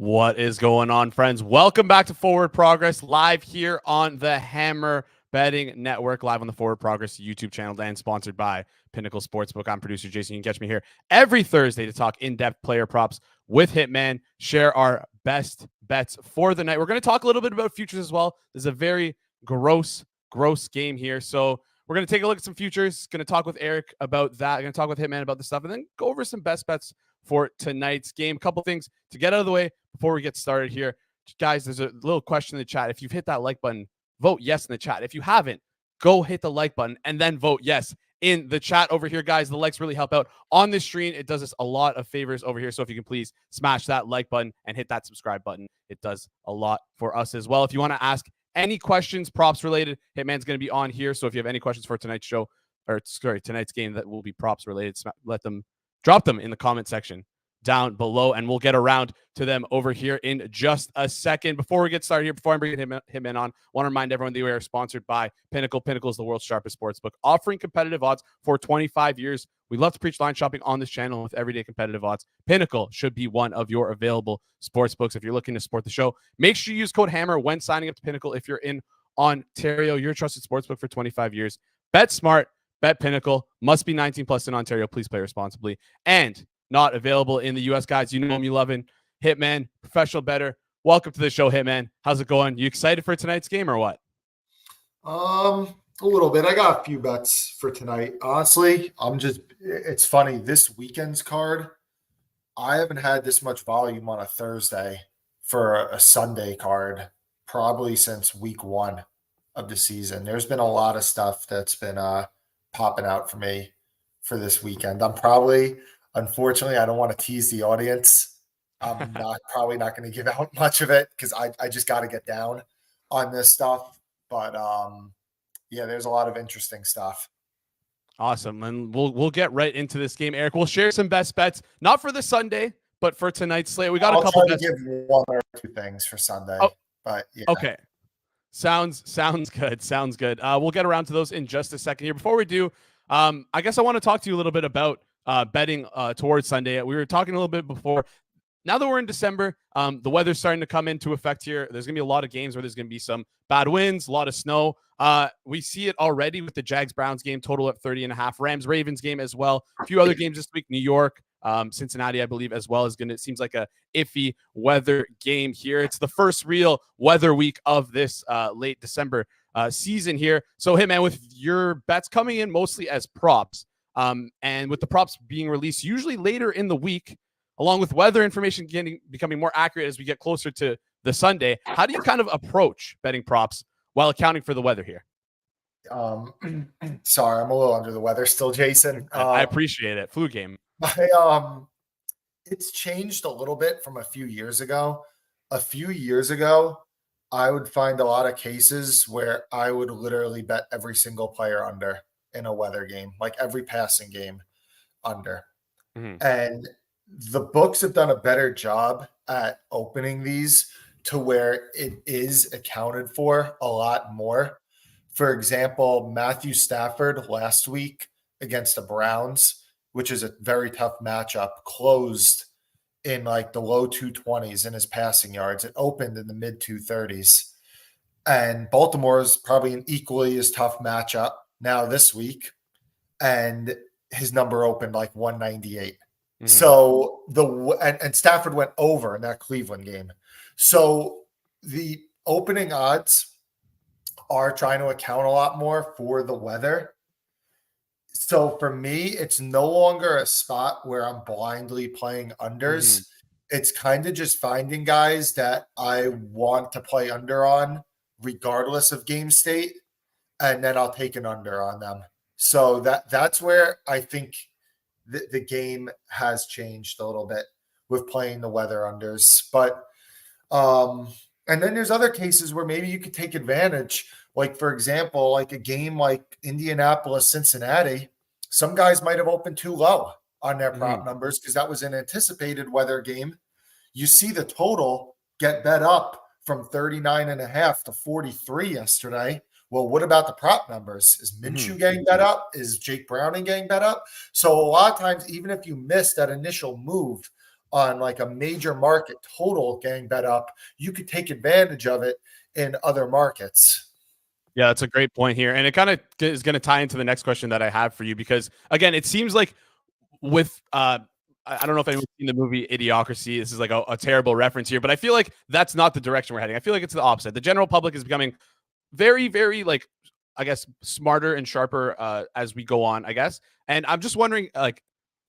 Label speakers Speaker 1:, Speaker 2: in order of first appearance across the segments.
Speaker 1: What is going on, friends? Welcome back to Forward Progress, live here on the Hammer Betting Network, live on the Forward Progress YouTube channel, and sponsored by Pinnacle Sportsbook. I'm producer Jason. You can catch me here every Thursday to talk in-depth player props with Hitman, share our best bets for the night. We're going to talk a little bit about futures as well. There's a very gross game here, so we're going to take a look at some futures. Going to talk with Eric about that. Going to talk with Hitman about the stuff, and then go over some best bets for tonight's game. A couple things to get out of the way before we get started here. Guys, there's a little question in the chat. If you've hit that like button, vote yes in the chat. If you haven't, go hit the like button and then vote yes in the chat over here, guys. The likes really help out on this stream. It does us a lot of favors over here. So if you can please smash that like button and hit that subscribe button, it does a lot for us as well. If you want to ask any questions, props related, Hitman's going to be on here. So if you have any questions for tonight's show, or sorry, tonight's game that will be props related, drop them in the comment section down below, and we'll get around to them over here in just a second. Before we get started here, before I bring him in on, I want to remind everyone that we are sponsored by Pinnacle. Pinnacle is the world's sharpest sportsbook, offering competitive odds for 25 years. We love to preach line shopping on this channel with everyday competitive odds. Pinnacle should be one of your available sportsbooks. If you're looking to support the show, make sure you use code HAMMER when signing up to Pinnacle. If you're in Ontario, your trusted sportsbook for 25 years. Bet smart, bet Pinnacle. Must be 19 plus in Ontario. Please play responsibly. And not available in the U.S. guys. You know him, you love him. Hitman, professional bettor. Welcome to the show, Hitman. How's it going? You excited for tonight's game or what?
Speaker 2: A little bit. I got a few bets for tonight. Honestly, it's funny. This weekend's card, I haven't had this much volume on a Thursday for a Sunday card probably since week 1 of the season. There's been a lot of stuff that's been popping out for me for this weekend. Unfortunately, I don't want to tease the audience. I'm probably not going to give out much of it because I just got to get down on this stuff. But yeah, there's a lot of interesting stuff.
Speaker 1: Awesome. And we'll get right into this game, Eric. We'll share some best bets, not for the Sunday, but for tonight's slate. We got a couple
Speaker 2: to give one or two things for Sunday.
Speaker 1: Oh,
Speaker 2: but yeah.
Speaker 1: Okay. Sounds good. Sounds good. We'll get around to those in just a second here. Before we do, I guess I want to talk to you a little bit about betting towards Sunday. We were talking a little bit before. Now that we're in December, the weather's starting to come into effect here. There's going to be a lot of games where there's going to be some bad winds, a lot of snow. We see it already with the Jags-Browns game, total at 30.5. Rams-Ravens game as well. A few other games this week. New York, Cincinnati, I believe, as well, it seems like a iffy weather game here. It's the first real weather week of this late December season here. So, hey, man, with your bets coming in mostly as props, and with the props being released usually later in the week, along with weather information becoming more accurate as we get closer to the Sunday, how do you kind of approach betting props while accounting for the weather here?
Speaker 2: Sorry, I'm a little under the weather still, Jason.
Speaker 1: I appreciate it. Flu game.
Speaker 2: It's changed a little bit from a few years ago. A few years ago, I would find a lot of cases where I would literally bet every single player under in a weather game, like every passing game under. Mm-hmm. And the books have done a better job at opening these to where it is accounted for a lot more. For example, Matthew Stafford last week against the Browns, which is a very tough matchup, closed in like the low 220s in his passing yards. It opened in the mid 230s. And Baltimore is probably an equally as tough matchup now this week. And his number opened like 198. Mm-hmm. So and Stafford went over in that Cleveland game. So the opening odds are trying to account a lot more for the weather. So for me, it's no longer a spot where I'm blindly playing unders. Mm-hmm. It's kind of just finding guys that I want to play under on regardless of game state, and then I'll take an under on them. So that's where I think the game has changed a little bit with playing the weather unders. But and then there's other cases where maybe you could take advantage. Like, for example, like a game like Indianapolis, Cincinnati, some guys might have opened too low on their prop numbers because that was an anticipated weather game. You see the total get bet up from 39.5 to 43 yesterday. Well, what about the prop numbers? Is Minshew getting bet up? Is Jake Browning getting bet up? So a lot of times, even if you miss that initial move on like a major market total getting bet up, you could take advantage of it in other markets.
Speaker 1: Yeah, that's a great point here. And it kind of is going to tie into the next question that I have for you, because again, it seems like with I don't know if anyone's seen the movie Idiocracy. This is like a terrible reference here, but I feel like that's not the direction we're heading. I feel like it's the opposite. The general public is becoming very, very like, I guess, smarter and sharper as we go on, I guess. And I'm just wondering, like,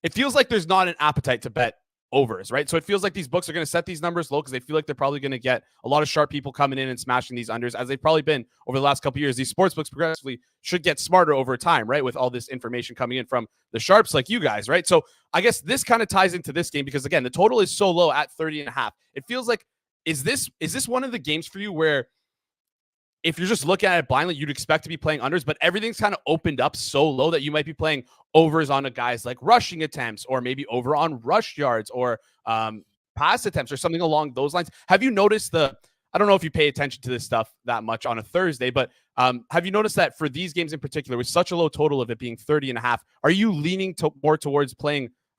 Speaker 1: it feels like there's not an appetite to bet overs, right? So it feels like these books are going to set these numbers low because they feel like they're probably going to get a lot of sharp people coming in and smashing these unders, as they've probably been over the last couple of years. These sports books progressively should get smarter over time, right? With all this information coming in from the sharps like you guys, right? So I guess this kind of ties into this game because, again, the total is so low at 30.5. It feels like, is this one of the games for you where if you're just looking at it blindly, you'd expect to be playing unders, but everything's kind of opened up so low that you might be playing overs on a guy's like rushing attempts, or maybe over on rush yards, or pass attempts, or something along those lines? Have you noticed I don't know if you pay attention to this stuff that much on a Thursday, but have you noticed that for these games in particular, with such a low total of it being 30.5, are you leaning more towards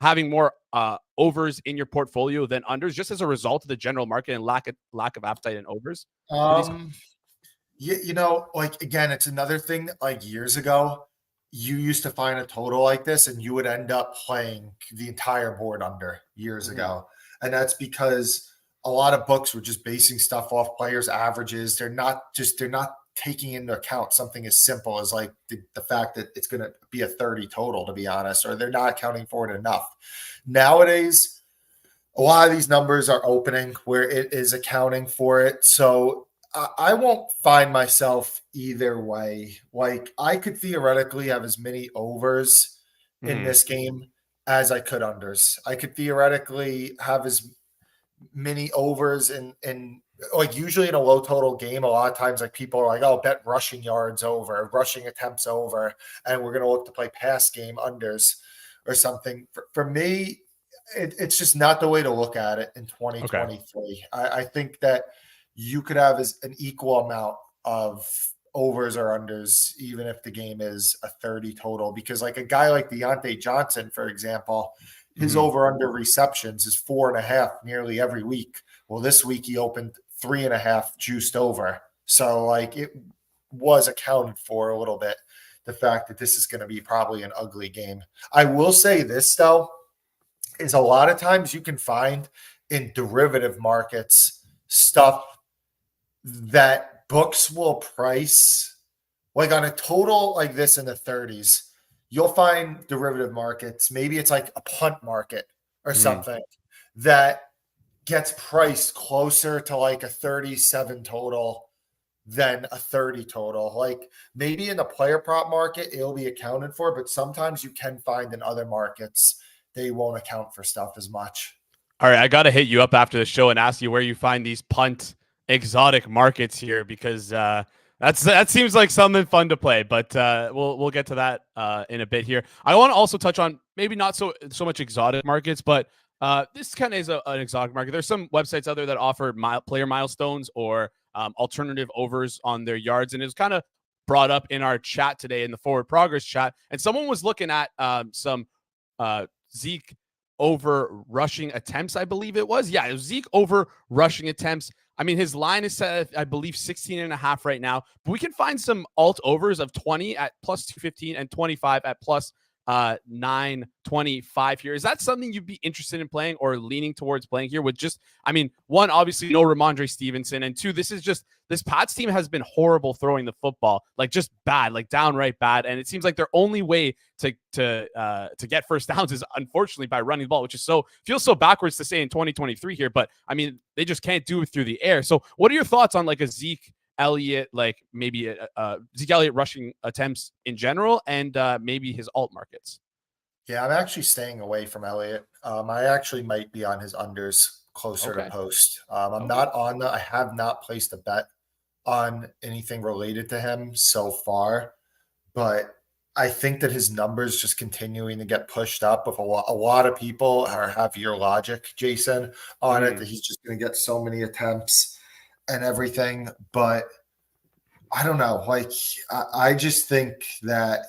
Speaker 1: having more overs in your portfolio than unders, just as a result of the general market and lack of appetite in overs?
Speaker 2: You know, like, again, it's another thing that, like, years ago, you used to find a total like this and you would end up playing the entire board under years ago. And that's because a lot of books were just basing stuff off players' averages. They're not taking into account something as simple as like the fact that it's going to be a 30 total, to be honest, or they're not accounting for it enough. Nowadays, a lot of these numbers are opening where it is accounting for it. So I won't find myself either way. Like, I could theoretically have as many overs in this game as I could unders. I could theoretically have as many overs in like, usually in a low total game, a lot of times, like, people are like, oh, bet rushing yards over, rushing attempts over, and we're going to look to play pass game unders or something. For me, it's just not the way to look at it in 2023. Okay. I think that you could have an equal amount of overs or unders, even if the game is a 30 total, because like a guy like Deontay Johnson, for example, his over under receptions is 4.5 nearly every week. Well, this week he opened 3.5 juiced over. So like, it was accounted for a little bit, the fact that this is going to be probably an ugly game. I will say this though, is a lot of times you can find in derivative markets stuff that books will price, like on a total like this in the 30s, you'll find derivative markets. Maybe it's like a punt market or something that gets priced closer to like a 37 total than a 30 total. Like, maybe in the player prop market, it'll be accounted for, but sometimes you can find in other markets, they won't account for stuff as much.
Speaker 1: All right, I got to hit you up after the show and ask you where you find these punt exotic markets here, because that seems like something fun to play. But we'll get to that in a bit here. I want to also touch on maybe not so much exotic markets, but this kind of is an exotic market. There's some websites out there that offer player milestones or alternative overs on their yards, and it was kind of brought up in our chat today, in the Forward Progress chat, and someone was looking at some Zeke over rushing attempts, I believe it was. Yeah, it was Zeke over rushing attempts. I mean, his line is set at, I believe, 16.5 right now, but we can find some alt overs of 20 at plus 215 and 25 at plus 925 here. Is that something you'd be interested in playing or leaning towards playing here? With just, I mean, one, obviously no Ramondre Stevenson, and two, this Pats team has been horrible throwing the football, like just bad, like downright bad, and it seems like their only way to get first downs is unfortunately by running the ball, which is feels so backwards to say in 2023 here, but I mean, they just can't do it through the air. So what are your thoughts on like a Zeke Elliott, like maybe Zeke Elliott rushing attempts in general, and maybe his alt markets?
Speaker 2: Yeah, I'm actually staying away from Elliott. I actually might be on his unders closer to post. I'm not on I have not placed a bet on anything related to him so far, but I think that his numbers just continuing to get pushed up with a lot of people have your logic, Jason, on it, that he's just going to get so many attempts and everything. But I don't know. Like, I just think that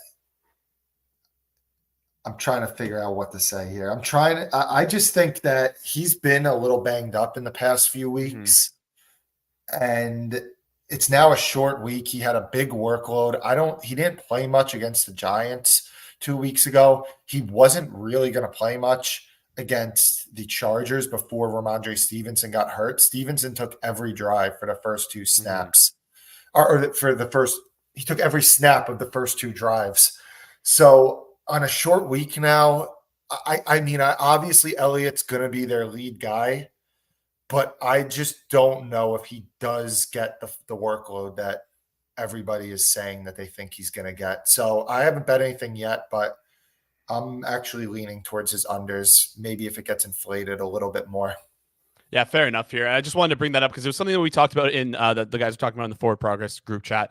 Speaker 2: I'm trying to figure out what to say here. I just think that he's been a little banged up in the past few weeks, and it's now a short week. He had a big workload. He didn't play much against the Giants 2 weeks ago. He wasn't really going to play much against the Chargers before Ramondre Stevenson got hurt. Stevenson took every drive for the first two snaps, he took every snap of the first two drives. So on a short week now, I mean, obviously Elliott's going to be their lead guy, but I just don't know if he does get the workload that everybody is saying that they think he's going to get. So I haven't bet anything yet, but I'm actually leaning towards his unders. Maybe if it gets inflated a little bit more.
Speaker 1: Yeah, fair enough here. I just wanted to bring that up because it was something that we talked about in the guys were talking about in the Forward Progress group chat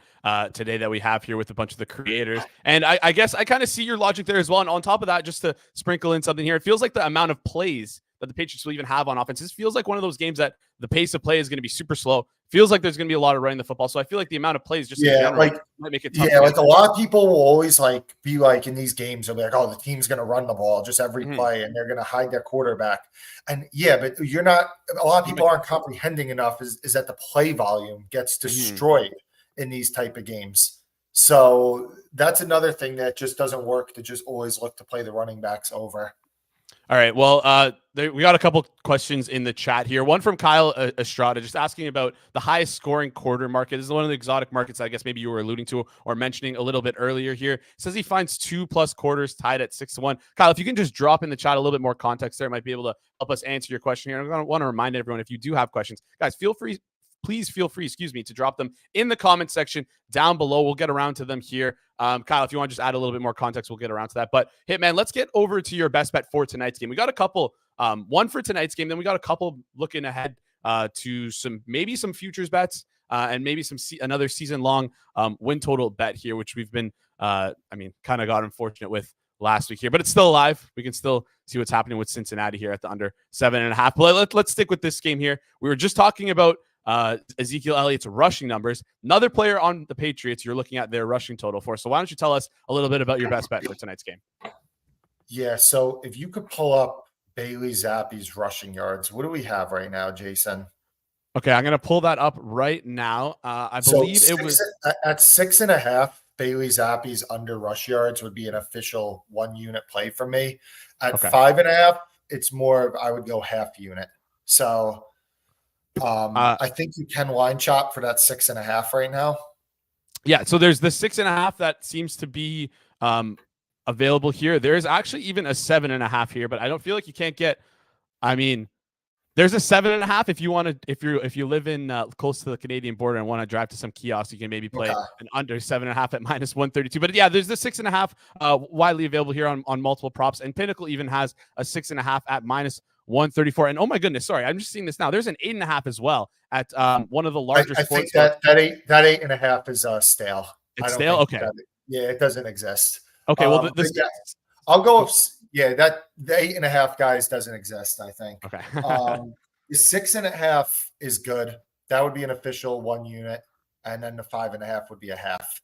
Speaker 1: today that we have here with a bunch of the creators. And I guess I kind of see your logic there as well. And on top of that, just to sprinkle in something here, it feels like the amount of plays that the Patriots will even have on offense. This feels like one of those games that the pace of play is going to be super slow. Feels like there's going to be a lot of running the football. So I feel like the amount of plays just in general might make it tough.
Speaker 2: Yeah, like a lot of people will always be like in these games, they'll be like, oh, the team's going to run the ball just every play and they're going to hide their quarterback. And yeah, but a lot of people aren't comprehending enough is that the play volume gets destroyed in these type of games. So that's another thing that just doesn't work, to just always look to play the running backs over.
Speaker 1: All right. Well, we got a couple questions in the chat here. One from Kyle Estrada, just asking about the highest scoring quarter market. This is one of the exotic markets I guess maybe you were alluding to or mentioning a little bit earlier here. Says he finds 2+ quarters tied at 6-1. Kyle, if you can just drop in the chat a little bit more context there, it might be able to help us answer your question here. And I want to remind everyone, if you do have questions, guys, please feel free, to drop them in the comment section down below. We'll get around to them here. Kyle, if you want to just add a little bit more context, we'll get around to that. But Hitman, let's get over to your best bet for tonight's game. We got a couple, one for tonight's game. Then we got a couple looking ahead to some futures bets and maybe another season-long win total bet here, which we've been, kind of got unfortunate with last week here, but it's still alive. We can still see what's happening with Cincinnati here at the under 7.5. But let's stick with this game here. We were just talking about Ezekiel Elliott's rushing numbers. Another player on the Patriots you're looking at their rushing total for. So why don't you tell us a little bit about your best bet for tonight's game?
Speaker 2: Yeah, so if you could pull up Bailey Zappe's rushing yards, what do we have right now, Jason?
Speaker 1: Okay, I'm going to pull that up right now. I believe it was
Speaker 2: at 6.5. Bailey Zappe's under rush yards would be an official 1 unit play for me. At 5.5, it's more of, I would go half unit. So I think you can line chop for that 6.5 right now.
Speaker 1: Yeah, so there's the 6.5 that seems to be available here. There's actually even a 7.5 here, but I don't feel like you can't get. There's a 7.5 if you want to. If you live in close to the Canadian border and want to drive to some kiosks, you can maybe play an under 7.5 at -132. But yeah, there's the 6.5 widely available here on multiple props, and Pinnacle even has a 6.5 at -134. And oh my goodness, sorry, I'm just seeing this now. There's an 8.5 as well at one of the larger sports.
Speaker 2: I think that 8.5 is stale.
Speaker 1: It's stale. Okay.
Speaker 2: It doesn't exist.
Speaker 1: Okay. Well,
Speaker 2: I'll go with that the 8.5 guys doesn't exist. I think.
Speaker 1: Okay.
Speaker 2: The 6.5 is good. That would be an official 1 unit, and then the 5.5 would be a half.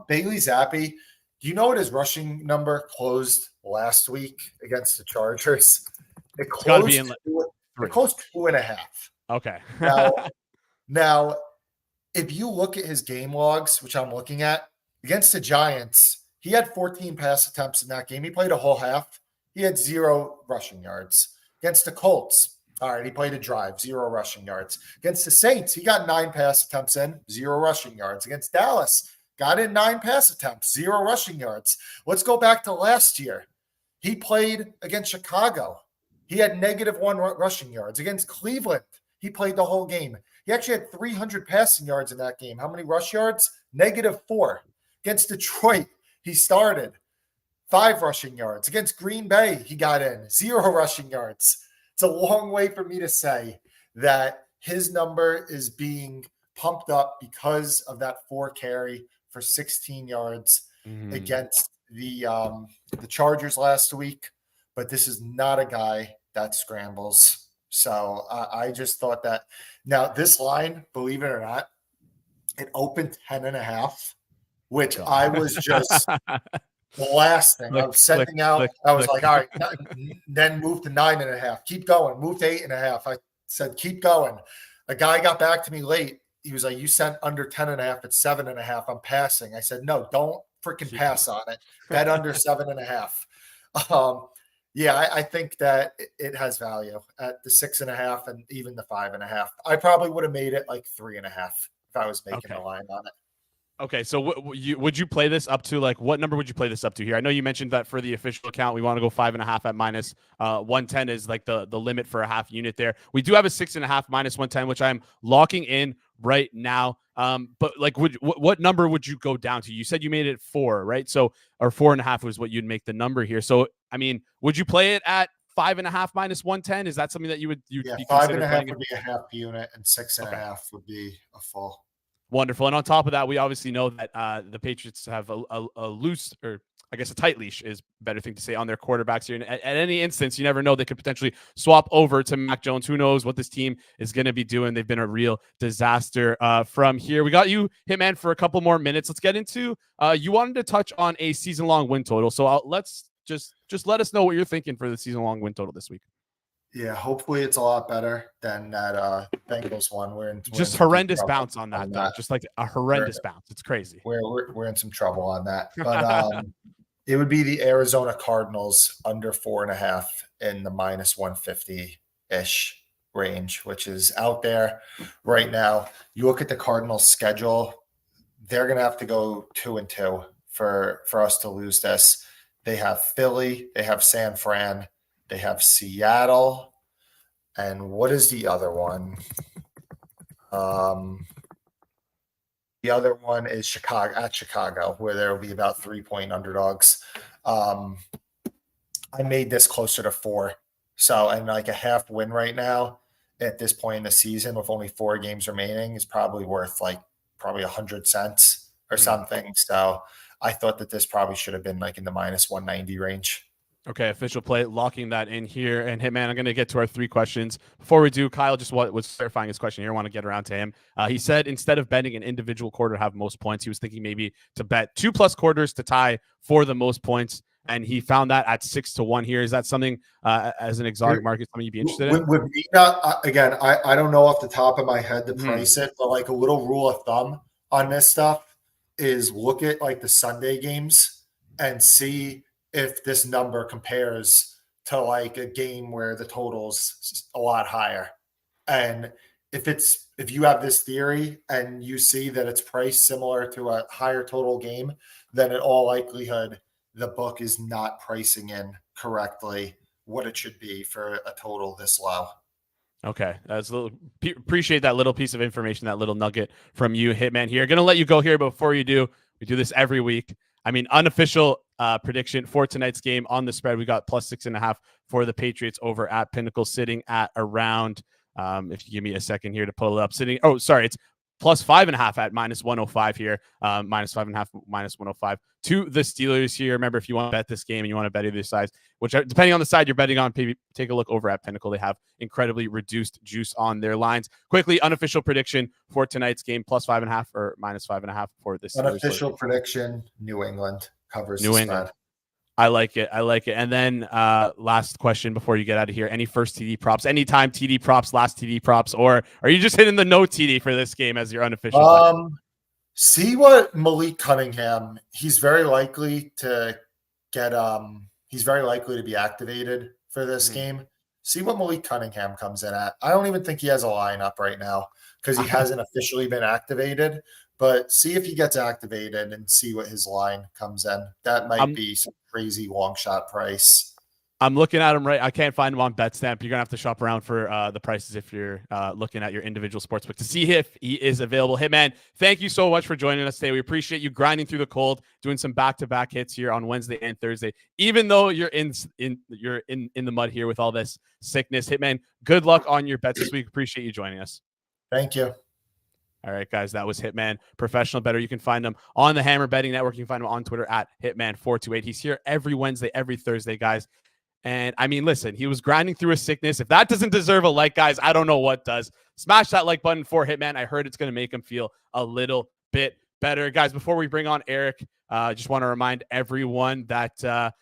Speaker 2: Bailey Zappe. Do you know what his rushing number closed last week against the Chargers? It closed 2.5.
Speaker 1: Okay.
Speaker 2: Now, if you look at his game logs, which I'm looking at, against the Giants, he had 14 pass attempts in that game. He played a whole half. He had 0 rushing yards. Against the Colts, all right, he played a drive, 0 rushing yards. Against the Saints, he got 9 pass attempts in, 0 rushing yards. Against Dallas, got in 9 pass attempts, 0 rushing yards. Let's go back to last year. He played against Chicago. He had -1 rushing yards. Against Cleveland, he played the whole game. He actually had 300 passing yards in that game. How many rush yards? -4. Against Detroit, he started 5 rushing yards. Against Green Bay, he got in 0 rushing yards. It's a long way for me to say that his number is being pumped up because of that 4 carry for 16 yards against the Chargers last week. But this is not a guy that scrambles. So I just thought that. Now, this line, believe it or not, it opened 10.5, which I was just The last thing I
Speaker 1: Click,
Speaker 2: was sending
Speaker 1: click,
Speaker 2: out,
Speaker 1: click,
Speaker 2: I was
Speaker 1: click.
Speaker 2: like, all right, then move to 9.5. Keep going. Move to 8.5. I said, keep going. A guy got back to me late. He was like, you sent under 10.5 at 7.5. I'm passing. I said, no, don't freaking pass on it. Bet under 7.5. Yeah, I think that it has value at the 6.5 and even the 5.5. I probably would have made it like 3.5 if I was making a line on it.
Speaker 1: Okay, so would you play this up to, like, what number would you play this up to here? I know you mentioned that for the official account, we want to go 5.5 at minus 110 is like the limit for a half unit there. We do have a 6.5 minus 110, which I'm locking in right now. But like, what number would you go down to? You said you made it 4, right? So, or 4.5 was what you'd make the number here. So, I mean, would you play it at 5.5 minus 110? Is that something that you'd be
Speaker 2: 5.5 would be a half unit, and 6.5 would be a full.
Speaker 1: Wonderful. And on top of that, we obviously know that the Patriots have a loose, or I guess a tight leash is a better thing to say, on their quarterbacks here. And at any instance, you never know, they could potentially swap over to Mac Jones. Who knows what this team is going to be doing? They've been a real disaster from here. We got you, Hitman, for a couple more minutes. Let's get into, you wanted to touch on a season-long win total. So let's just let us know what you're thinking for the season-long win total this week.
Speaker 2: Yeah, hopefully it's a lot better than that Bengals one. We're in
Speaker 1: just horrendous bounce on that, though. Just like a horrendous bounce. It's crazy.
Speaker 2: We're in some trouble on that. But it would be the Arizona Cardinals under 4.5 in the minus 150-ish range, which is out there right now. You look at the Cardinals schedule, they're going to have to go 2-2 for us to lose this. They have Philly, they have San Fran, they have Seattle, and what is the other one? The other one is Chicago, where there will be about 3-point underdogs. I made this closer to 4. So, and like a half win right now at this point in the season with only 4 games remaining is probably worth like probably 100 cents or something. So I thought that this probably should have been like in the minus 190 range.
Speaker 1: Okay, official play, locking that in here. And Hitman, I'm going to get to our 3 questions. Before we do, Kyle just was clarifying his question here. I want to get around to him. He said instead of betting an individual quarter to have most points, he was thinking maybe to bet 2+ quarters to tie for the most points. And he found that at 6-1 here. Is that something as an exotic market, something you'd be interested in?
Speaker 2: Would me not, again, I don't know off the top of my head to price it, but like a little rule of thumb on this stuff is look at like the Sunday games and see if this number compares to like a game where the total's a lot higher. And if you have this theory and you see that it's priced similar to a higher total game, then in all likelihood, the book is not pricing in correctly what it should be for a total this low.
Speaker 1: Okay, that's a little. Appreciate that little piece of information, that little nugget from you, Hitman. Here, gonna let you go here, but before you do, we do this every week. I mean, unofficial prediction for tonight's game on the spread. We got plus 6.5 for the Patriots over at Pinnacle, sitting at around. If you give me a second here to pull it up, sitting. Oh, sorry, it's plus 5.5 at minus 105 here. Minus 5.5, minus 105 to the Steelers here. Remember, if you want to bet this game and you want to bet either side, which depending on the side you're betting on, take a look over at Pinnacle. They have incredibly reduced juice on their lines. Quickly, unofficial prediction for tonight's game: plus 5.5 or minus 5.5 for this.
Speaker 2: Unofficial prediction: New England covers.
Speaker 1: New England. Spread. I like it. And then last question before you get out of here: any first TD props? Anytime TD props, last TD props, or are you just hitting the no TD for this game as your unofficial?
Speaker 2: See what Malik Cunningham. He's very likely to get. He's very likely to be activated for this game. See what Malik Cunningham comes in at. I don't even think he has a lineup right now because he hasn't officially been activated. But see if he gets activated and see what his line comes in. That might be some crazy long shot price.
Speaker 1: I'm looking at him right. I can't find him on BetStamp. You're going to have to shop around for the prices if you're looking at your individual sportsbook to see if he is available. Hitman, thank you so much for joining us today. We appreciate you grinding through the cold, doing some back-to-back hits here on Wednesday and Thursday. Even though you're in the mud here with all this sickness. Hitman, good luck on your bets this week. Appreciate you joining us.
Speaker 2: Thank you.
Speaker 1: All right, guys, that was Hitman, professional bettor. You can find him on the Hammer Betting Network. You can find him on Twitter at Hitman428. He's here every Wednesday, every Thursday, guys. And I mean, listen, he was grinding through a sickness. If that doesn't deserve a like, guys, I don't know what does. Smash that like button for Hitman. I heard it's going to make him feel a little bit better. Guys, before we bring on Eric, I just want to remind everyone that,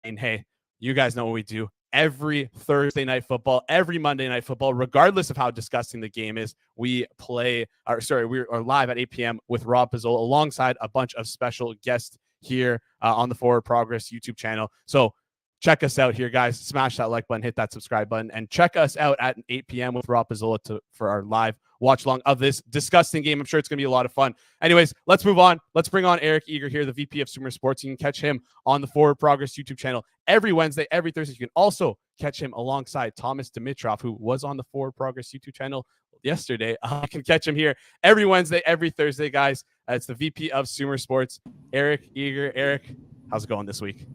Speaker 1: and hey, you guys know what we do. Every Thursday night football, every Monday night football, regardless of how disgusting the game is, we are live at 8 p.m. with Rob Pizzola alongside a bunch of special guests here on the Forward Progress YouTube channel. So check us out here, guys. Smash that like button, hit that subscribe button, and check us out at 8 p.m. with Rob Pizzola for our live watch along of this disgusting game. I'm sure it's going to be a lot of fun. Anyways, let's move on. Let's bring on Eric Eager here, the VP of Sumer Sports. You can catch him on the Forward Progress YouTube channel every Wednesday, every Thursday. You can also catch him alongside Thomas Dimitrov, who was on the Forward Progress YouTube channel yesterday. You can catch him here every Wednesday, every Thursday, guys. It's the VP of Sumer Sports, Eric Eager. Eric, how's it going this week?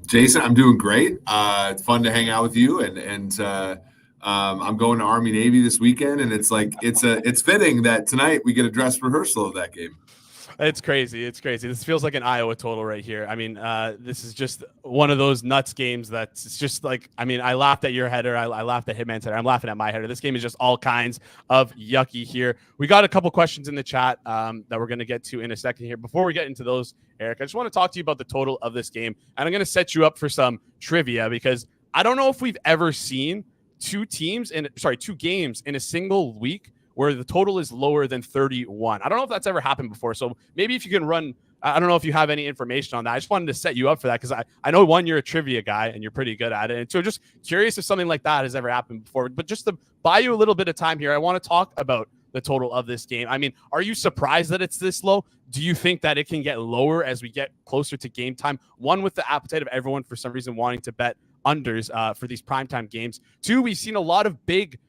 Speaker 3: Jason, I'm doing great. It's fun to hang out with you, and I'm going to Army Navy this weekend, and it's fitting that tonight we get a dress rehearsal of that game.
Speaker 1: It's crazy. It's crazy. This feels like an Iowa total right here. I mean, this is just one of those nuts games that's just like, I mean, I laughed at your header. I laughed at Hitman's header. I'm laughing at my header. This game is just all kinds of yucky here. We got a couple questions in the chat that we're going to get to in a second here. Before we get into those, Eric, I just want to talk to you about the total of this game. And I'm going to set you up for some trivia because I don't know if we've ever seen two games in a single week where the total is lower than 31. I don't know if that's ever happened before. So maybe if you can run, I don't know if you have any information on that. I just wanted to set you up for that because I know, one, you're a trivia guy and you're pretty good at it. And so just curious if something like that has ever happened before. But just to buy you a little bit of time here, I want to talk about the total of this game. I mean, are you surprised that it's this low? Do you think that it can get lower as we get closer to game time? One, with the appetite of everyone for some reason wanting to bet unders for these primetime games. Two, we've seen a lot of big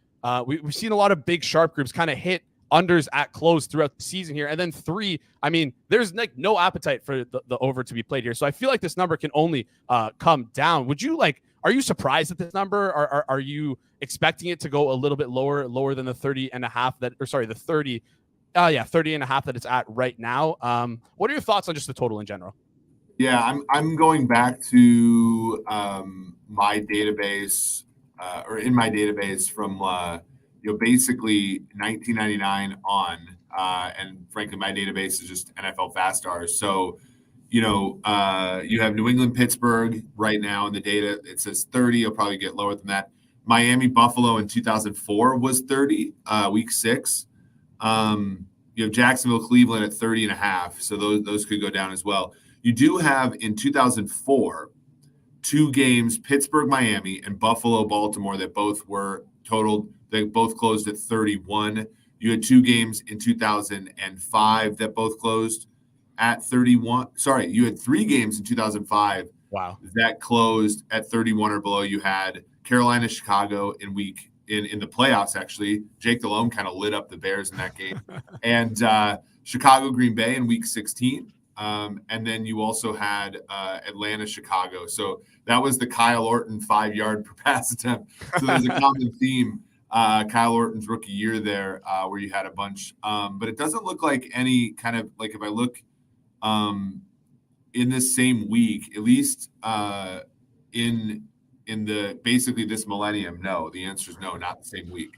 Speaker 1: sharp groups kind of hit unders at close throughout the season here. And then three, I mean, there's like no appetite for the over to be played here. So I feel like this number can only come down. Are you surprised at this number? Are you expecting it to go a little bit lower than the 30 and a half the 30 and a half that it's at right now? What are your thoughts on just the total in general?
Speaker 3: Yeah, I'm going back to my database in my database from basically 1999 on, and frankly, my database is just NFL Fast Stars. So, you have New England, Pittsburgh right now in the data. It says 30. It'll probably get lower than that. Miami, Buffalo in 2004 was 30, week 6. You have Jacksonville, Cleveland at 30 and a half. So those could go down as well. You do have in 2004 two games, Pittsburgh, Miami, and Buffalo, Baltimore, that both were totaled. They both closed at 31. You had two games in 2005 that both closed at 31. Sorry, you had three games in 2005 that closed at 31 or below. You had Carolina, Chicago in the playoffs, actually. Jake Delhomme kind of lit up the Bears in that game. And Chicago, Green Bay in week 16. And then you also had Atlanta, Chicago. So that was the Kyle Orton 5-yard per pass attempt. So there's a common theme. Kyle Orton's rookie year there where you had a bunch. But it doesn't look like any kind of, like if I look in this same week, at least in the basically this millennium, no. The answer is no, not the same week.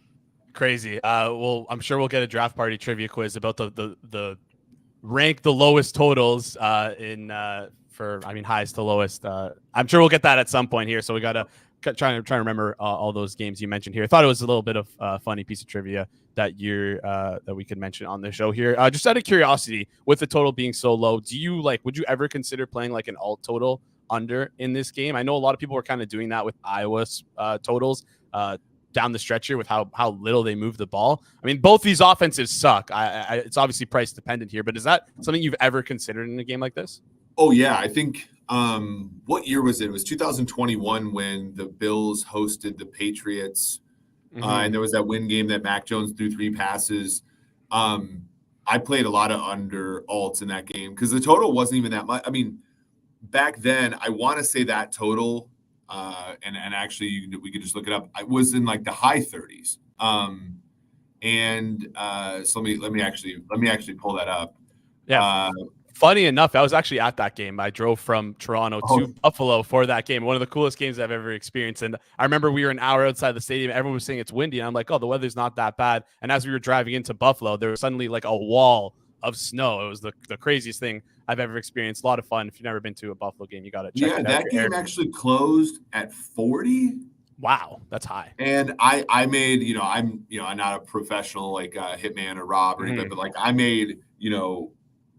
Speaker 3: Crazy.
Speaker 1: Well, I'm sure we'll get a draft party trivia quiz about the rank the lowest totals highest to lowest. I'm sure we'll get that at some point here. So we got to try to remember all those games you mentioned here. I thought it was a little bit of a funny piece of trivia that we could mention on the show here. Just out of curiosity, with the total being so low, would you ever consider playing like an alt total under in this game? I know a lot of people were kind of doing that with Iowa's totals down the stretch here with how little they move the ball. I mean, both these offenses suck. It's obviously price dependent here, but is that something you've ever considered in a game like this?
Speaker 3: Oh yeah, I think what year was it? It was 2021 when the Bills hosted the Patriots, and there was that win game that Mac Jones threw 3 passes. I played a lot of under alts in that game because the total wasn't even that much. I mean, back then, I want to say that total. And actually, we could just look it up. I was in like the high 30s. So let me actually pull that up.
Speaker 1: Yeah. Funny enough, I was actually at that game. I drove from Toronto to Buffalo for that game. One of the coolest games I've ever experienced. And I remember we were an hour outside the stadium. Everyone was saying it's windy. And I'm like, oh, the weather's not that bad. And as we were driving into Buffalo, there was suddenly like a wall of snow. It was the craziest thing I've ever experienced. A lot of fun. If you've never been to a Buffalo game, you got to check it out.
Speaker 3: Yeah, that game actually closed at 40.
Speaker 1: Wow, that's high.
Speaker 3: And I made, I'm not a professional like Hitman or Rob or anything, but like I made,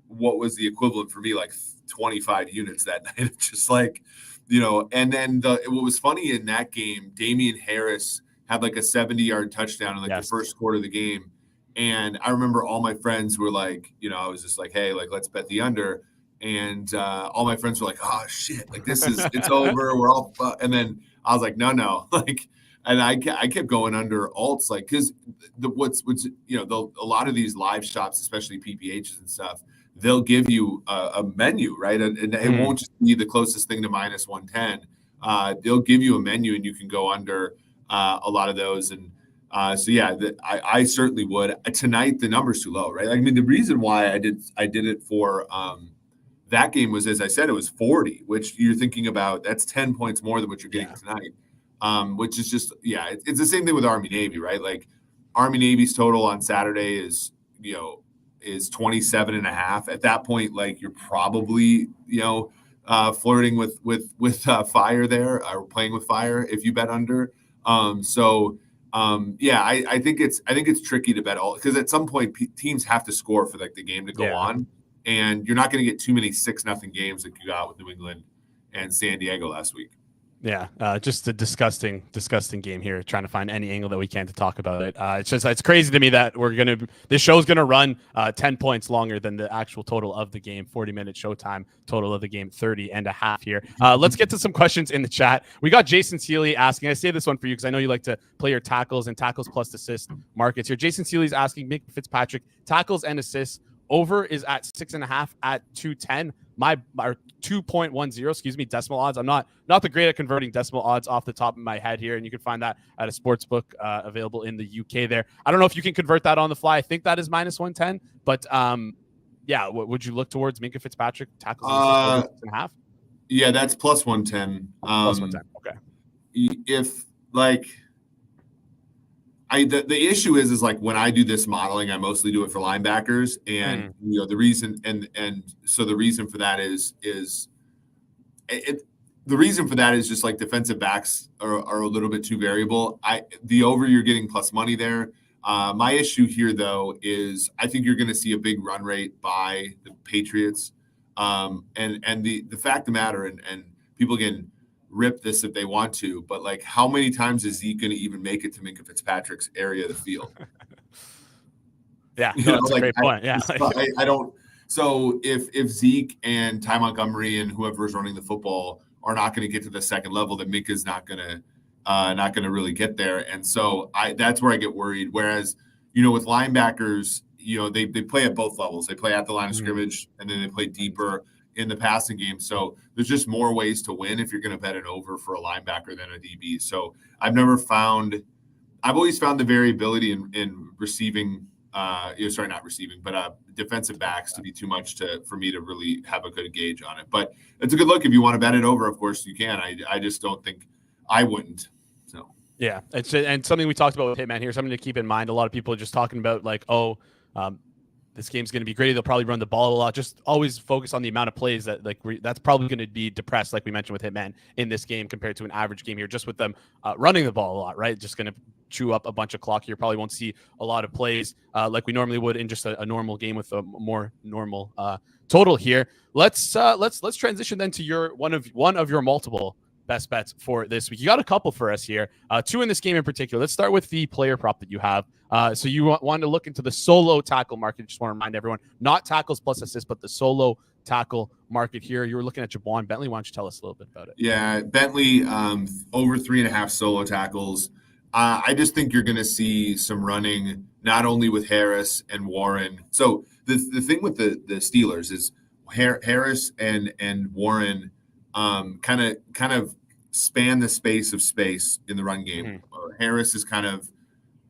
Speaker 3: what was the equivalent for me, like 25 units that night. Just like, and then what was funny in that game, Damian Harris had like a 70-yard touchdown in like the first quarter of the game. And I remember all my friends were like, I was just like, hey, like, let's bet the under. And all my friends were like, oh shit, like it's over. We're all, and then I was like, no, like, and I kept going under alts, like, because what's a lot of these live shops, especially PPHs and stuff, they'll give you a menu, right? And it won't just be the closest thing to minus 110. They'll give you a menu, and you can go under a lot of those. And so yeah, I certainly would. Tonight the number's too low, right? I mean, the reason why I did it for that game was, as I said, it was 40, which you're thinking about. That's 10 points more than what you're getting tonight, which is just, it's the same thing with Army Navy, right? Like Army Navy's total on Saturday is 27.5. At that point, like you're probably, flirting with fire there, or playing with fire if you bet under. I think it's tricky to bet all, because at some point teams have to score for like the game to go on. And you're not going to get too many 6-0 games like you got with New England and San Diego last week.
Speaker 1: Yeah, just a disgusting game here. Trying to find any angle that we can to talk about it. It's crazy to me that this show's gonna run 10 points longer than the actual total of the game. 40-minute showtime, total of the game 30.5 here. Let's get to some questions in the chat. We got Jason Seeley asking. I say this one for you because I know you like to play your tackles and tackles plus assist markets here. Jason Seeley's asking Minkah Fitzpatrick tackles and assists. Over is at 6.5 at 210. My 2.10, decimal odds. I'm not the great at converting decimal odds off the top of my head here, and you can find that at a sports book available in the UK there. I don't know if you can convert that on the fly. I think that is minus 110, but would you look towards Minkah Fitzpatrick tackles and 6.5?
Speaker 3: Yeah, that's plus 110.
Speaker 1: Plus 110. Okay.
Speaker 3: If like the issue is like when I do this modeling, I mostly do it for linebackers, and the reason so the reason for that is just like defensive backs are a little bit too variable. The over, you're getting plus money there. My issue here though is I think you're going to see a big run rate by the Patriots, and the fact of the matter, and people can rip this if they want to, but like how many times is Zeke going to even make it to Minkah Fitzpatrick's area of the field?
Speaker 1: That's a great point.
Speaker 3: I don't. So if Zeke and Ty Montgomery and whoever is running the football are not going to get to the second level, then Minkah's not going to really get there. And so that's where I get worried. Whereas, with linebackers, they play at both levels. They play at the line of scrimmage, and then they play deeper in the passing game. So there's just more ways to win if you're going to bet it over for a linebacker than a DB. So I've always found the variability in receiving, not receiving, but defensive backs to be too much for me to really have a good gauge on it. But it's a good look. If you want to bet it over, of course you can. I just don't think I wouldn't. So
Speaker 1: yeah, and something we talked about with Hitman here, something to keep in mind. A lot of people are just talking about like, this game's going to be great. They'll probably run the ball a lot. Just always focus on the amount of plays that's probably going to be depressed, like we mentioned with Hitman in this game compared to an average game here, just with them running the ball a lot, right? Just going to chew up a bunch of clock here. Probably won't see a lot of plays like we normally would in just a normal game with a more normal total here. Let's transition then to your one of your multiple best bets for this week. You got a couple for us here, two in this game in particular. Let's start with the player prop that you have. So you want to look into the solo tackle market. Just want to remind everyone, not tackles plus assists, but the solo tackle market here. You were looking at Ja'Whaun Bentley. Why don't you tell us a little bit about it?
Speaker 3: Yeah, Bentley, over 3.5 solo tackles. I just think you're going to see some running, not only with Harris and Warren. So the thing with the Steelers is Harris and Warren kind of span the space of space in the run game. Harris is kind of,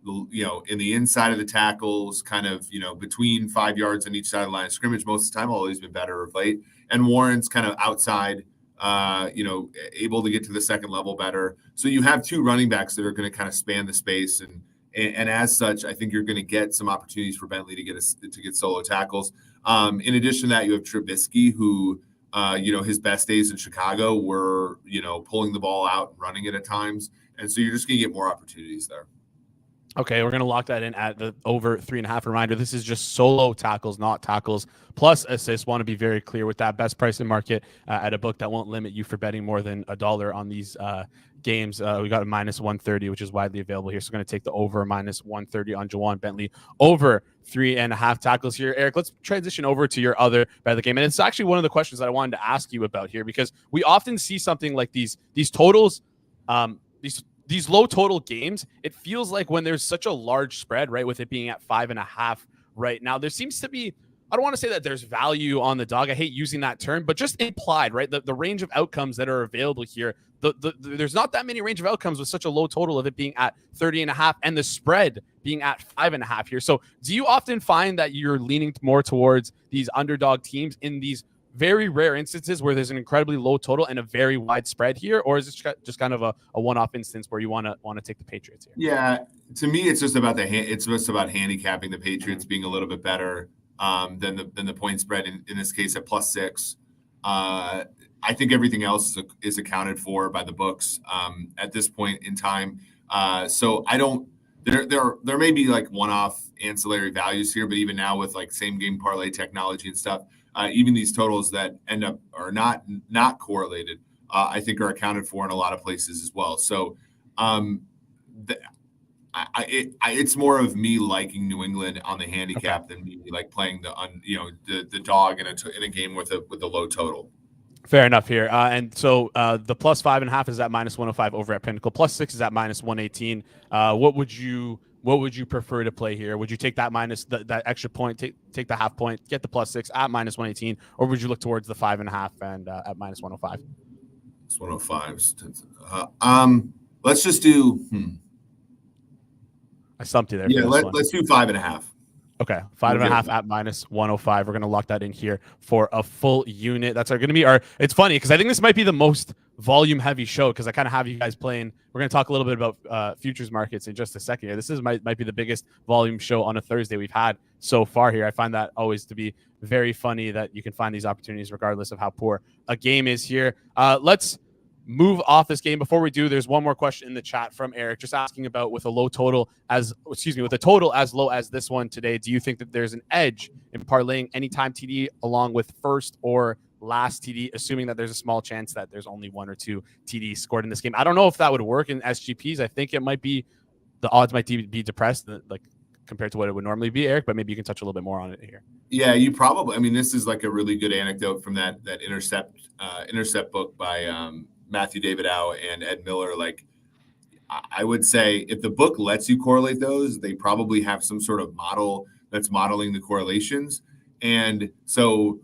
Speaker 3: in the inside of the tackles, kind of, between 5 yards on each side of the line of scrimmage most of the time, although he's been better of late. And Warren's kind of outside, able to get to the second level better. So you have two running backs that are going to kind of span the space And as such, I think you're going to get some opportunities for Bentley to get solo tackles. In addition to that, you have Trubisky, who his best days in Chicago were pulling the ball out and running it at times, and so you're just going to get more opportunities there.
Speaker 1: Okay, we're going to lock that in at the over 3.5. Reminder, this is just solo tackles, not tackles plus assists. Want to be very clear with that. Best price in market at a book that won't limit you for betting more than $1 on these games. We got a -130, which is widely available here. So we're going to take the over -130 on Juwan Bentley, over 3.5 tackles here. Eric, let's transition over to your other bet of the game. And it's actually one of the questions that I wanted to ask you about here, because we often see something like these totals, these low total games. It feels like when there's such a large spread, right, with it being at 5.5 right now, there seems to be, I don't want to say that there's value on the dog. I hate using that term, but just implied, right? The range of outcomes that are available here. There's not that many range of outcomes with such a low total of it being at 30.5 and the spread being at 5.5 here. So do you often find that you're leaning more towards these underdog teams in these very rare instances where there's an incredibly low total and a very wide spread here, or is this just kind of a one-off instance where you want to take the Patriots here?
Speaker 3: Yeah, to me, it's just about handicapping the Patriots being a little bit better than the point spread in this case at +6. I think everything else is accounted for by the books at this point in time. So I don't. There may be like one-off ancillary values here, but even now with like same game parlay technology and stuff. Even these totals that end up are not correlated, I think are accounted for in a lot of places as well. So it's more of me liking New England on the handicap than me like playing the dog in a game with a low total.
Speaker 1: Fair enough here. And so the +5.5 is at -105 over at Pinnacle. +6 is at -118. What would you prefer to play here? Would you take that that extra point, take the half point, get the +6 at -118, or would you look towards the 5.5 and at -105?
Speaker 3: It's 105. Let's just do.
Speaker 1: I stumped you there.
Speaker 3: Yeah, let's do 5.5.
Speaker 1: Okay, 5.5 at -105. We're going to lock that in here for a full unit. That's going to be our. It's funny because I think this might be the most volume heavy show because I kind of have you guys playing. We're going to talk a little bit about futures markets in just a second here. This might be the biggest volume show on a Thursday we've had so far here. I find that always to be very funny that you can find these opportunities regardless of how poor a game is here. Let's move off this game. Before we do, there's one more question in the chat from Eric, just asking about with a total as low as this one today, do you think that there's an edge in parlaying anytime TD along with first or last TD, assuming that there's a small chance that there's only 1 or 2 TDs scored in this game? I don't know if that would work in SGPs. I think it might be, the odds might be depressed like compared to what it would normally be, Eric, but maybe you can touch a little bit more on it here.
Speaker 3: Yeah, you probably, I mean, this is like a really good anecdote from that intercept book by Matthew Davidow and Ed Miller. Like, I would say if the book lets you correlate those, they probably have some sort of model that's modeling the correlations. And so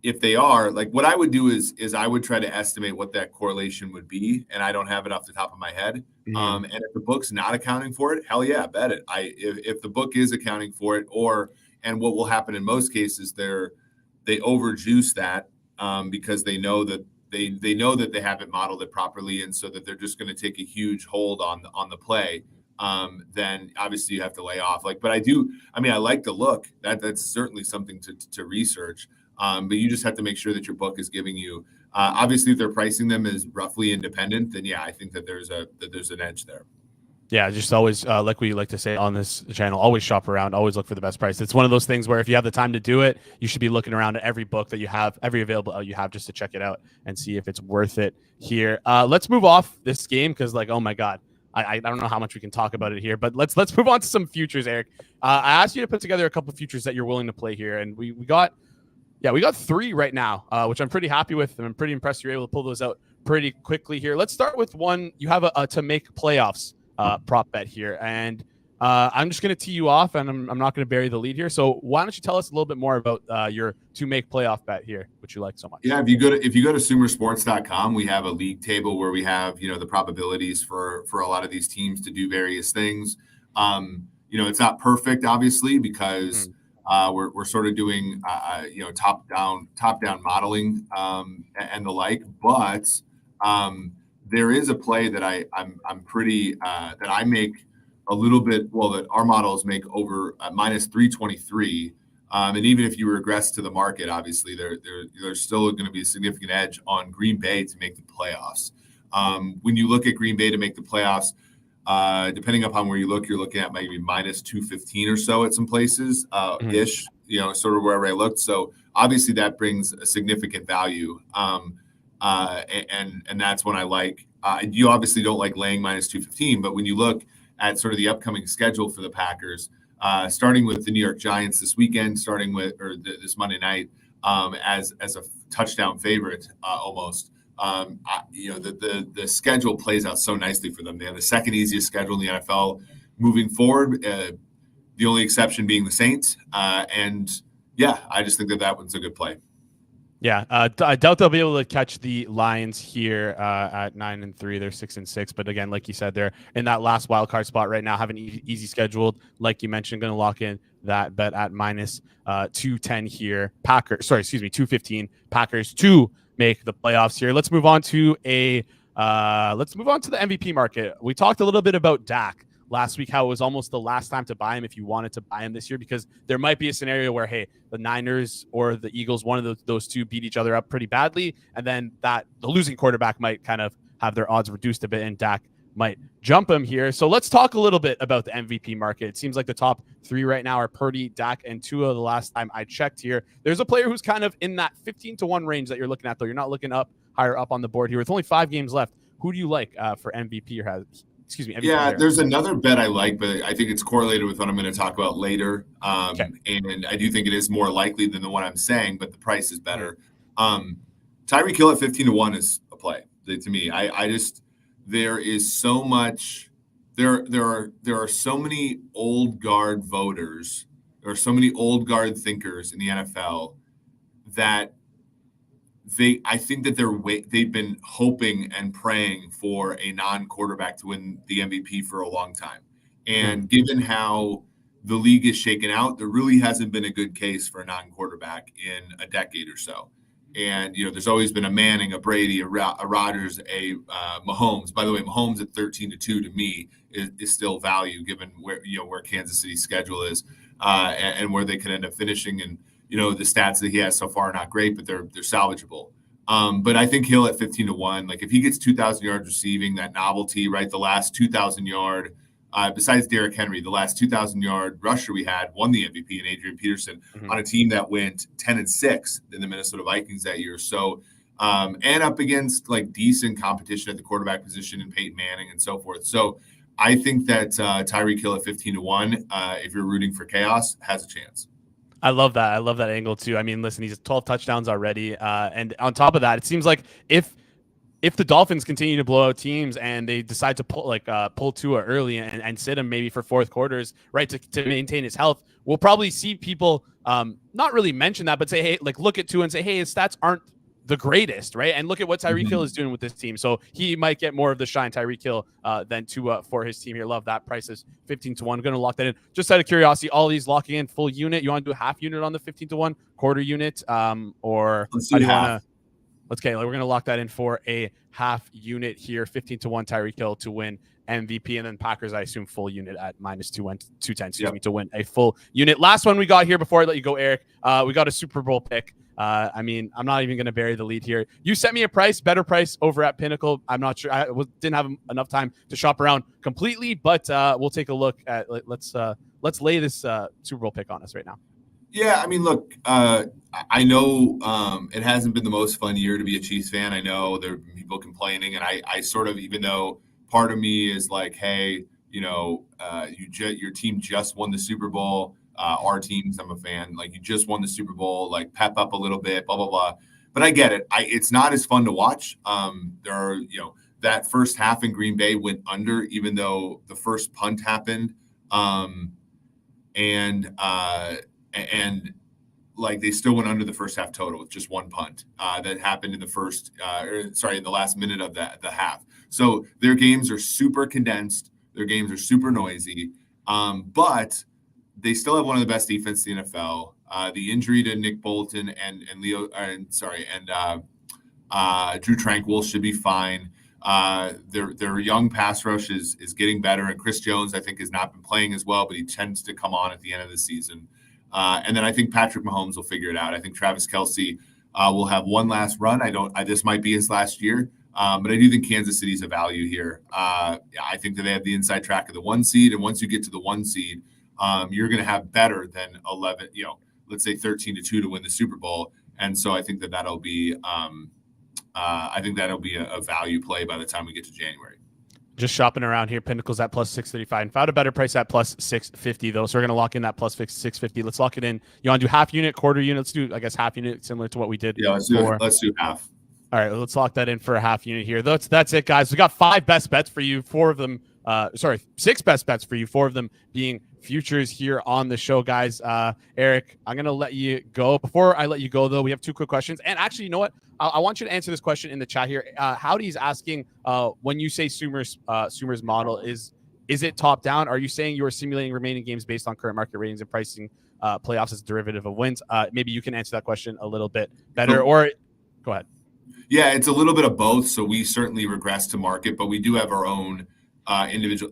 Speaker 3: if they are, like, what I would do is I would try to estimate what that correlation would be. And I don't have it off the top of my head. And if the book's not accounting for it, hell yeah, bet it. If the book is accounting for it, and what will happen in most cases, they overjuice that because they know that they know that they haven't modeled it properly, and so that they're just going to take a huge hold on the play. Then obviously you have to lay off. Like, but I like the look. That's certainly something to research. But you just have to make sure that your book is giving you. Obviously, if they're pricing them as roughly independent, then yeah, I think that there's an edge there.
Speaker 1: Yeah, just always, like we like to say on this channel, always shop around, always look for the best price. It's one of those things where if you have the time to do it, you should be looking around at every book that you have, every available you have, just to check it out and see if it's worth it here. Let's move off this game because, like, oh my God, I don't know how much we can talk about it here, but let's move on to some futures, Eric. I asked you to put together a couple of futures that you're willing to play here, and we got 3 right now, which I'm pretty happy with, and I'm pretty impressed you're able to pull those out pretty quickly here. Let's start with one. You have a to make playoffs prop bet here, and I'm just going to tee you off, and I'm not going to bury the lead here. So why don't you tell us a little bit more about your to make playoff bet here, which you like so much?
Speaker 3: Yeah, if you go to sumersports.com, we have a league table where we have the probabilities for a lot of these teams to do various things. It's not perfect, obviously, because we're sort of doing top down modeling and the like, but there is a play that I'm pretty that I make a little bit, well, that our models make over minus 323. And even if you regress to the market, obviously there's still going to be a significant edge on Green Bay to make the playoffs. When you look at Green Bay to make the playoffs, depending upon where you look, you're looking at maybe minus 215 or so at some places, ish, sort of wherever I looked. So obviously that brings a significant value. And that's when I like, you obviously don't like laying minus 215, but when you look at sort of the upcoming schedule for the Packers, starting with the New York Giants this weekend, this Monday night, as a touchdown favorite, almost. The schedule plays out so nicely for them. They have the second easiest schedule in the NFL moving forward. The only exception being the Saints. And yeah, I just think that one's a good play.
Speaker 1: Yeah, I doubt they'll be able to catch the Lions here at 9-3. They're 6-6, but again, like you said, they're in that last wild card spot right now. Have an easy scheduled, like you mentioned. Going to lock in that bet at minus 210 here. 215. Packers to make the playoffs here. Let's move on to the MVP market. We talked a little bit about Dak last week, how it was almost the last time to buy him if you wanted to buy him this year, because there might be a scenario where, hey, the Niners or the Eagles, one of those two beat each other up pretty badly, and then the losing quarterback might kind of have their odds reduced a bit, and Dak might jump him here. So let's talk a little bit about the MVP market. It seems like the top three right now are Purdy, Dak, and Tua. The last time I checked here, there's a player who's kind of in that 15-1 range that you're looking at, though. You're not looking higher up on the board here. With only 5 games left, who do you like for MVP or has? MVP
Speaker 3: yeah,
Speaker 1: player?
Speaker 3: There's another bet I like, but I think it's correlated with what I'm going to talk about later. Okay. And I do think it is more likely than the one I'm saying, but the price is better. Tyreek Hill at 15-1 is a play to me. There is so much. There are so many old guard voters. There are so many old guard thinkers in the NFL that I think that they've been hoping and praying for a non-quarterback to win the MVP for a long time. And given how the league is shaken out, there really hasn't been a good case for a non-quarterback in a decade or so. And, there's always been a Manning, a Brady, a Rodgers, a Mahomes. By the way, Mahomes at 13-2 to me is still value given where Kansas City's schedule is and where they could end up finishing. And, the stats that he has so far are not great, but they're salvageable. But I think Hill at 15-1, like if he gets 2,000 yards receiving, that novelty, right? The last 2,000 yard, besides Derrick Henry, the last 2,000 yard rusher we had won the MVP in Adrian Peterson on a team that went 10-6 in the Minnesota Vikings that year. So, and up against like decent competition at the quarterback position in Peyton Manning and so forth. So I think that Tyreek Hill at 15-1, if you're rooting for chaos, has a chance.
Speaker 1: I love that. I love that angle too. I mean, listen, he's 12 touchdowns already. And on top of that, it seems like if the Dolphins continue to blow out teams and they decide to pull Tua early and sit him maybe for fourth quarters, right, to maintain his health, we'll probably see people not really mention that, but say, hey, like look at Tua and say, hey, his stats aren't the greatest, right? And look at what Tyreek Hill is doing with this team. So he might get more of the shine, Tyreek Hill, than Tua for his team here. Love that. Price is 15-1. Going to lock that in. Just out of curiosity, all these locking in full unit. You want to do a half unit on the 15-1, quarter unit, or
Speaker 3: let's do half.
Speaker 1: Okay, we're going to lock that in for a half unit here. 15-1 Tyreek Hill to win MVP, and then Packers, I assume, full unit at minus 210, to win a full unit. Last one we got here before I let you go, Eric. We got a Super Bowl pick. I mean, I'm not even going to bury the lead here. You sent me a better price over at Pinnacle. I'm not sure. I didn't have enough time to shop around completely, but we'll take a look at. Let's lay this Super Bowl pick on us right now.
Speaker 3: Yeah, I mean, look, I know it hasn't been the most fun year to be a Chiefs fan. I know there are people complaining, and I sort of, even though part of me is like, hey, your team just won the Super Bowl. Our teams, I'm a fan. Like, you just won the Super Bowl. Like, pep up a little bit, blah blah blah. But I get it. It's not as fun to watch. There are, that first half in Green Bay went under, even though the first punt happened, and like they still went under the first half total with just one punt that happened in the last minute of the half. So their games are super condensed. Their games are super noisy, but they still have one of the best defenses in the NFL. The injury to Nick Bolton and Drew Tranquill should be fine. Their young pass rush is getting better, and Chris Jones, I think, has not been playing as well, but he tends to come on at the end of the season. And then I think Patrick Mahomes will figure it out. I think Travis Kelce will have one last run. This might be his last year, but I do think Kansas City's a value here. I think that they have the inside track of the 1 seed, and once you get to the 1 seed, you're going to have better than 11. Let's say 13-2 to win the Super Bowl, and so I think that'll be. I think that'll be a value play by the time we get to January.
Speaker 1: Just shopping around here. Pinnacle's at plus 635 and found a better price at plus 650 though. So we're going to lock in that plus 650. Let's lock it in. You want to do half unit, quarter unit? Let's do, I guess, half unit, similar to what we did.
Speaker 3: Yeah, let's do half.
Speaker 1: All right, let's lock that in for a half unit here. That's it, guys. We got 5 best bets for you. 4 of them, 6 best bets for you. 4 of them being futures here on the show, guys. Eric, I'm going to let you go. Before I let you go, though, we have 2 quick questions. And actually, you know what? I want you to answer this question in the chat here. Howdy's asking, when you say Sumer's model, is it top down? Are you saying you are simulating remaining games based on current market ratings and pricing playoffs as a derivative of wins? Maybe you can answer that question a little bit better, or go ahead.
Speaker 3: Yeah, it's a little bit of both. So we certainly regress to market, but we do have our own individual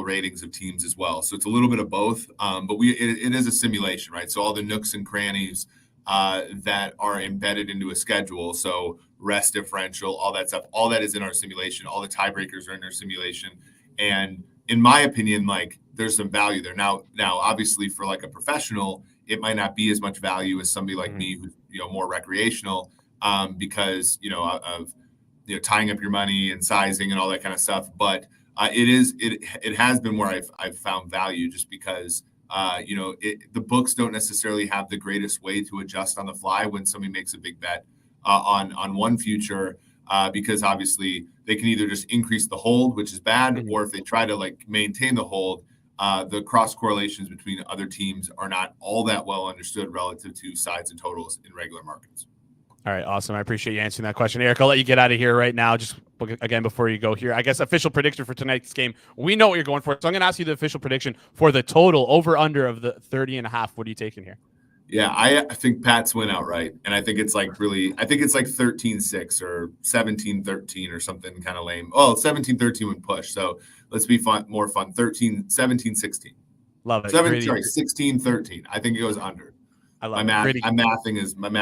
Speaker 3: ratings of teams as well. So it's a little bit of both. But it is a simulation, right? So all the nooks and crannies that are embedded into a schedule. So rest differential, all that stuff, all that is in our simulation. All the tiebreakers are in our simulation. And in my opinion, there's some value there. Now, obviously for a professional, it might not be as much value as somebody like me who's more recreational, because of tying up your money and sizing and all that kind of stuff. But it has been where I've found value, just because the books don't necessarily have the greatest way to adjust on the fly when somebody makes a big bet on one future, because obviously they can either just increase the hold, which is bad, or if they try to maintain the hold, the cross correlations between other teams are not all that well understood relative to sides and totals in regular markets.
Speaker 1: All right, awesome. I appreciate you answering that question. Eric, I'll let you get out of here right now. Just again, before you go here, I guess official prediction for tonight's game. We know what you're going for. So I'm going to ask you the official prediction for the total over under of the 30.5. What are you taking here?
Speaker 3: Yeah, I think Pats win outright. And I think it's I think it's 13-6 or 17-13 or something kind of lame. Oh, 17-13 would push. So let's be more fun. 17-16.
Speaker 1: Love it.
Speaker 3: 16-13. I think it goes under.
Speaker 1: I love
Speaker 3: my
Speaker 1: it.
Speaker 3: mathing has been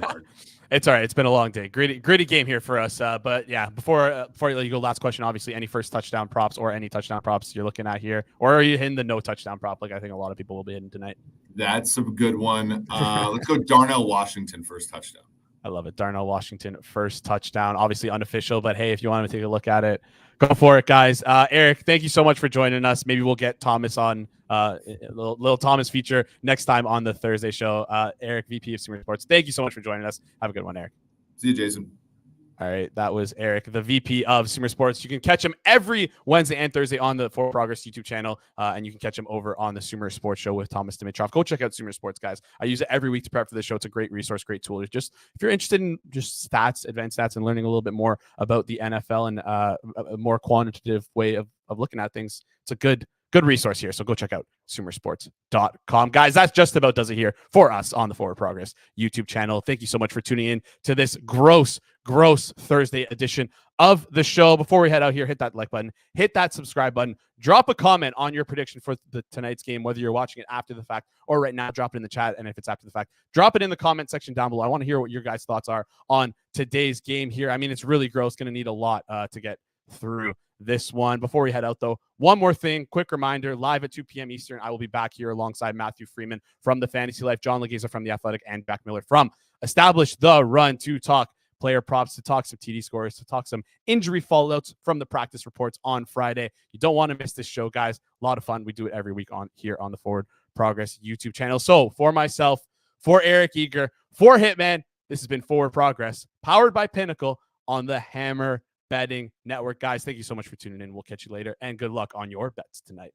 Speaker 3: hard.
Speaker 1: It's all right. It's been a long day. Gritty game here for us. But yeah, before I let you go, last question. Obviously, any first touchdown props or any touchdown props you're looking at here, or are you hitting the no touchdown prop like I think a lot of people will be hitting tonight?
Speaker 3: That's a good one. Let's go Darnell Washington first touchdown.
Speaker 1: I love it. Darnell Washington first touchdown. Obviously unofficial, but hey, if you want to take a look at it, go for it, guys. Eric, thank you so much for joining us. Maybe we'll get Thomas on little Thomas feature next time on the Thursday show. Eric, VP of Sumer Sports, thank you so much for joining us. Have a good one, Eric.
Speaker 3: See you, Jason.
Speaker 1: All right, that was Eric, the VP of Sumer Sports. You can catch him every Wednesday and Thursday on the Forward Progress YouTube channel, and you can catch him over on the Sumer Sports Show with Thomas Dimitrov. Go check out Sumer Sports, guys. I use it every week to prep for the show. It's a great resource, great tool. Just if you're interested in just stats, advanced stats, and learning a little bit more about the NFL and a more quantitative way of looking at things, it's a good resource here. So go check out sumersports.com. Guys, that's just about does it here for us on the Forward Progress YouTube channel. Thank you so much for tuning in to this gross Thursday edition of the show. Before we head out here, hit that like button, hit that subscribe button, drop a comment on your prediction for tonight's game, whether you're watching it after the fact or right now. Drop it in the chat, and if it's after the fact, drop it in the comment section down below. I want to hear what your guys' thoughts are on today's game here. I mean, it's really gross. Going to need a lot to get through this one. Before we head out, though, one more thing, quick reminder, live at 2 p.m. Eastern, I will be back here alongside Matthew Freeman from The Fantasy Life, John Legeza from The Athletic, and Jack Miller from Establish the Run to talk player props, to talk some TD scores, to talk some injury fallouts from the practice reports on Friday. You don't want to miss this show, guys. A lot of fun. We do it every week here on the Forward Progress YouTube channel. So for myself, for Eric Eager, for Hitman, this has been Forward Progress, powered by Pinnacle on the Hammer Betting Network. Guys, thank you so much for tuning in. We'll catch you later, and good luck on your bets tonight.